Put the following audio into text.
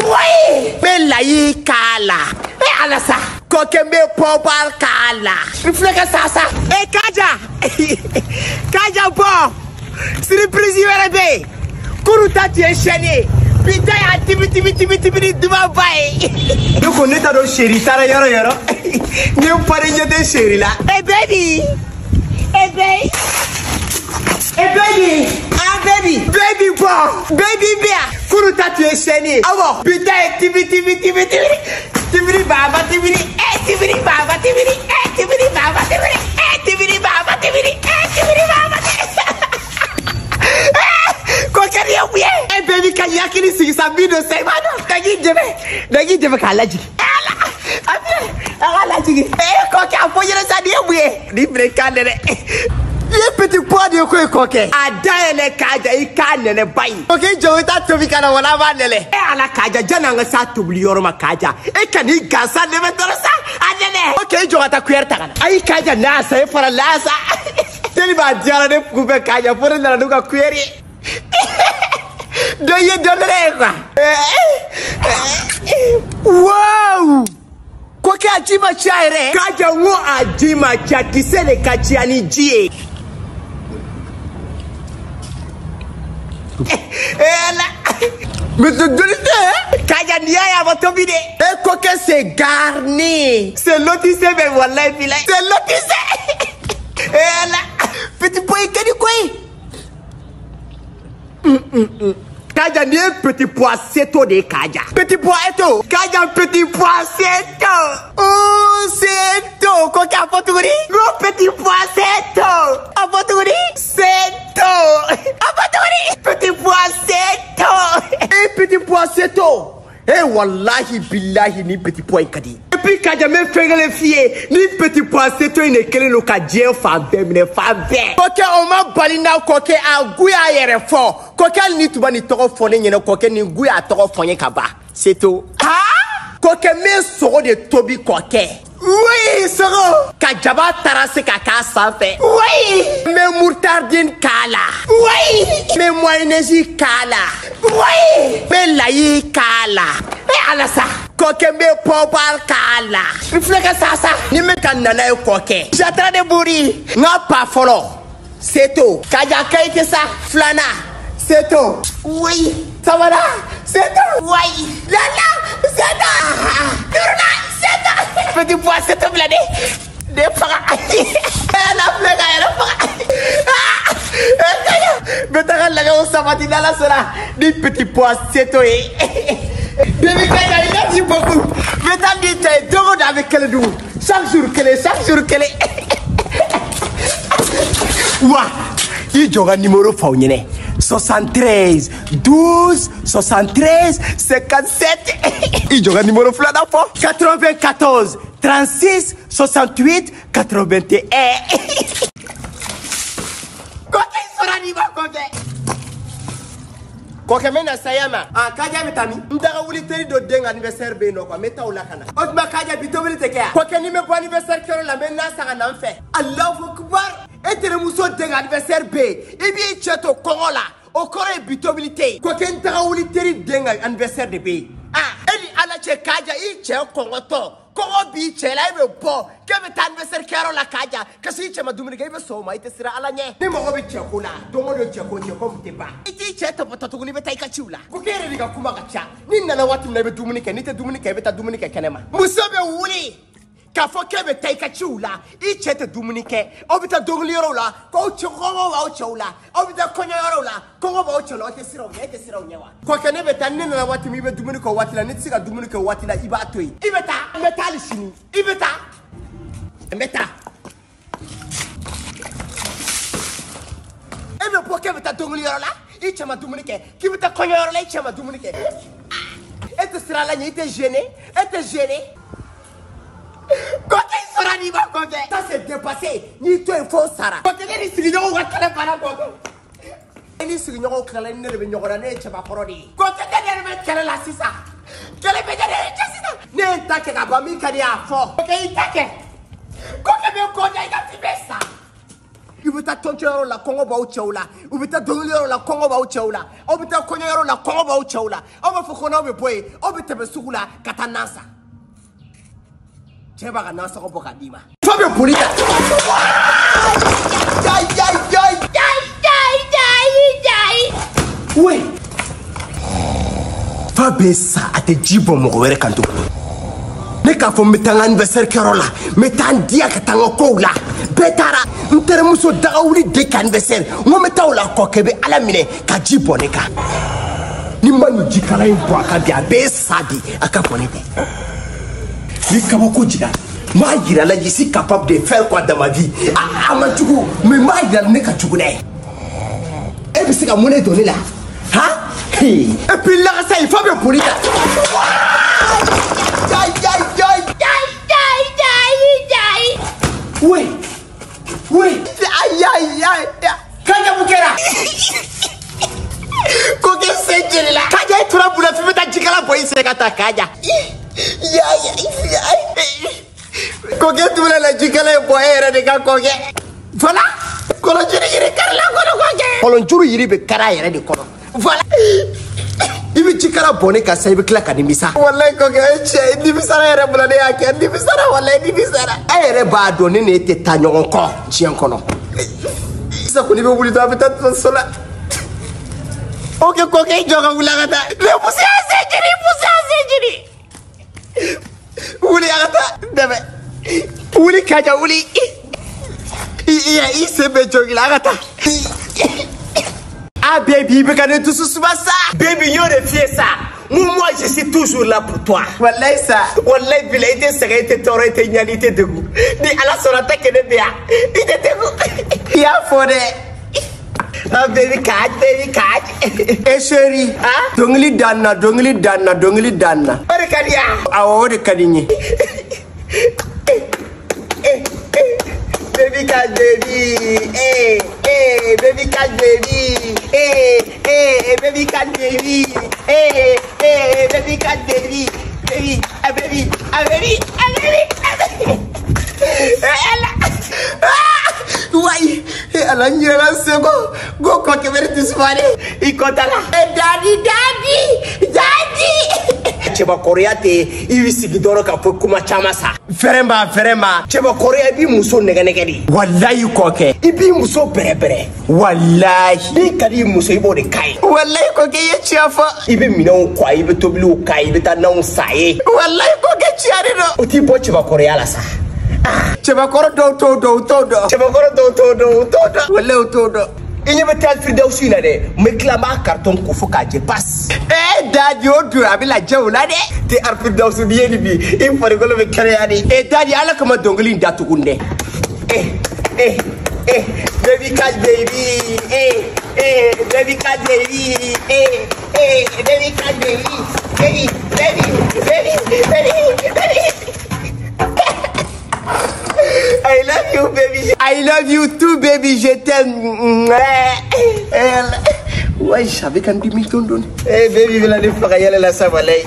Oui! Mais là, il cala. Et à la ça. Coquin me pobal cala. Reflète ça. Eh, Kaja! Kaja, bon! Surprise, il va rêver. Kourouta, tu es chaîné. Putain, tibiti, duma bay. Donc, on est dans le chéri, t'as yoro. Nous parlons de chéri là. Eh, baby! Eh, baby! Eh, baby! Ah, baby! Baby, bon! Baby, bien! Kourouta, tu es chaîné. Ah bon? Putain, tibiti. Tibiri baba, tibiri. Eh, tibiri baba, tibiri. Eh, tibiri baba, tibiri. Eh, tibiri baba, tibiri. Eh, tibiri baba, eh, baby, can you actually see some video? Say, man, Dagi Jebe Kalaji. Alaji. Eh, coquet, I'm for you to say, we need candidate. Les petits pois de quoi coquet. A daele kaja, il canne bay. Ok, Joe, that to be kind of one of Vanele. Eh, la kaja, Jananga sat to Bliorma kaja. Eh, can he gasa never dosa? Adele. Okay, Joe, at a queer tagan. I kaja nasa for a lasa. Tell me about Jana Kuba kaja for another query. Do you do wow! Koke ajima chaire. Kaja wo ajima chati sele kachiani jie. Mais de Kaja niya va tomber. Et koke c'est garni. C'est lotissé mais voilà il est. C'est lotissé. Et là petit pois kedi quoi? Kaja ni petit pois seto de Kaja. Petit pois eto. Kaja petit pois seto. Oh seto. Koka apoturi. Gros petit pois seto. Apoturi. Seto. Apoturi. Petit pois seto. Eh petit pois seto. Eh wallahi billahi ni petit pois ikadi. Et puis Kaja me fait le fier. Ni petit pois seto ine kele lo kadien fa bemne fa be. Koke on ma balina koke a guya yere fo. Koke ni tuba ni toko fone nyene koke ni guya toko fonye kaba. C'est tout. Ah? Koke me soro de tobi koke. Oui, soro. Kajaba tarase kaka sanfé. Oui. Me moutardine kala. Oui. Me mayonnaise kala. Oui. Me layi kala. Me alasa. Koke me pobal kala. Reflète ça. Ni me kanana e koke. J'attends de bouri. Nga pa folo. C'est tout. Kaja kaite ça. Flana. C'est tout. Oui. Ça va là. C'est tout. Oui. Lala. C'est tout. Tourna. C'est tout. Petit pois, c'est tout bladé. Des paras. Elle a fait elle a fait. Mais t'as la gare au samedi dans la sola. Des petits pois, c'est tout. Baby Kaja, il a dit beaucoup. Mais t'as dit, t'es deux avec quel doux. Chaque jour qu'elle est. Ouah. Il y a un numéro faunine. 73 12 73 57. Il y a un numéro flana fort. 94 36 68 81. Quoi qu'il sera niveau côté. Quoi que mena sayama. Ah Kaja metami. Ndara wuli teri do denga anniversaire be no kwa meta ulakana. Otma Kaja bitobili teke. Quoi que ni me kwa anniversaire kero la mena sanga namfe. Allahu Akbar. Et le mousseau de l'adversaire B. Et bien, tu es au Corolla. Au Corée, bitabilité. Quoi qu'un taouli terri denga anniversaire de B. Ah, elle a la Kaja, il tient au Coroto. Coro beach, elle a eu bon. Quel est l'adversaire Carola Kaja? Que si tu m'as donné un so, ma te sera à la nière. Ne m'en remettez pas là. Don't le dire comme t'es pas. Et tu es au potato,你们太可笑了。不给人家kuma kacha. Ni na watu na Dominica, ni te Dominica, beta Dominica kenema. Musabe wuli. Kafo kebe taika chula, ichete Dominike, obita donglioro la, ko chongo wa chola, obita konyoro la, kongo wa chola, te siro nyewa. Kwa kene beta nene na wati mibe Dominiko wati la nitsika Dominiko wati la iba atoi. Ibeta, metali shini, ibeta, meta. Ebe po kebe ta donglioro la, ichema Dominike, kibita konyoro la ichema Dominike. Ete sira la nye, ete gêné. Quand il sera niveau côté, ça s'est dépassé. Ni toi il faut Sarah. Quand il est ici, on va caler par la côté. Il est ici, on va caler ne le venir à ne pas parler. Quand il est caler la sisa. Quel est le sisa? Ne t'inquiète pas, mi calia fort. Ok, il t'inquiète. Quand il est côté, il a fait ça. I bɛ taa tɔncɛ la kɔngɔ b'aw cɛw la u bɛ taa dɔnkili yɔrɔ la kɔngɔ b'aw cɛw la aw bɛ taa kɔɲɔyɔrɔ la kɔngɔ b'aw cɛw la aw b'a fɔ ko n'aw bɛ bɔ yen aw bɛ tɛmɛ sugu la ka taa nan san cɛ b'a ka nan sɔgɔ bɔ k'a d'i ma fa bɛ boli ta oui fa bɛ sa a tɛ ji bɔ mɔgɔ wɛrɛ kan tuguni ne k'a fɔ n bɛ taa n ka anniversaire kɛyɔrɔ la n bɛ taa n diya ka taa n ka kow la bɛɛ taara n terimuso dagawuli de ka anniversaire n ko n bɛ taa o la kɔ kɛ bɛ ala minɛ ka ji bɔ ne kan ni ma nin jikala in bɔ a kan bi a bɛ sa di a ka bɔ ne tɛ ni kabako jira n b'a yira la je suis capable de faire quoi dans ma vie a ma jugu mais n b'a yira ne ka jugu dɛ e bɛ se ka mun de don ne la han et puis lakasa in fa bɛ boli ta. Oui, oui. Aïe. Kaja bukera. Koke senjiri la. Kaja itura bula fi beta jikala boy se kata kaja. Koke tula la jikala boy era de ka koke. Voilà. Kolo jiri karla kolo koke. Kolo juru yiri be kara yere de kolo. Voilà. Ibi jikala bone ka sa ibi kila ka nimisa. Wallahi koke eche nimisa yere bula de yake nimisa wallahi nimisa. Ere ba do ne ne te ta ɲɔgɔn kɔ diɲɛ kɔnɔ. Sa ko ni bɛ wuli to a bɛ taa sola. Ok koke jɔ ka wuli a ka taa. Ne poussé a se jiri. Wuli a ka taa dɛmɛ. Wuli kaja wuli. I se bɛ jɔgi la a ka taa. Ah baby, il ne tout souvent ça. Baby, yo de fier ça. Moi, je suis toujours là pour toi. Wallahi ça. Wallahi, il était serré, il était toré, il était gnali, il était debout. Ni ala son attaque de bien. Il était debout. Il a fondé. Ah baby catch. Eh chérie. Ah? Dongli danna. Ore kadiya. Ah ore kadinyi. Baby catch baby. Baby catch baby. Baby catch baby. Baby catch baby. Baby. Why? Ala nyela sego go ko ke verte sfare I kotala. Daddy. Cheba Korea te I wisigi doro ka po kuma chama sa. Ferema. Cheba Korea bi muso nege di. Wallahi ko ke. I bi muso bere. Wallahi. Ni kadi muso ibo de kai. Wallahi ko ke ye chiafa. I be minon kwa I be toblu kai I be ta na unsaye. Wallahi ko ke chiari do. Oti bo cheba Korea la sa. Cheba koro do. Cheba koro do. Wallahi todo. Il y a tel Firdausi là de me clama carton ko foka je passe. Daddy odu abila jawla de. Te ar Firdausi bien bi. Il faut rigolo me créer. Daddy ala kama dongli ndatu kunde. Baby catch baby. Baby catch baby. Baby catch baby. Baby. I love you, baby. I love you too, baby. Je t'aime. Ouais, je savais quand tu m'y donnes. Baby, il a des frères, il a la savalée.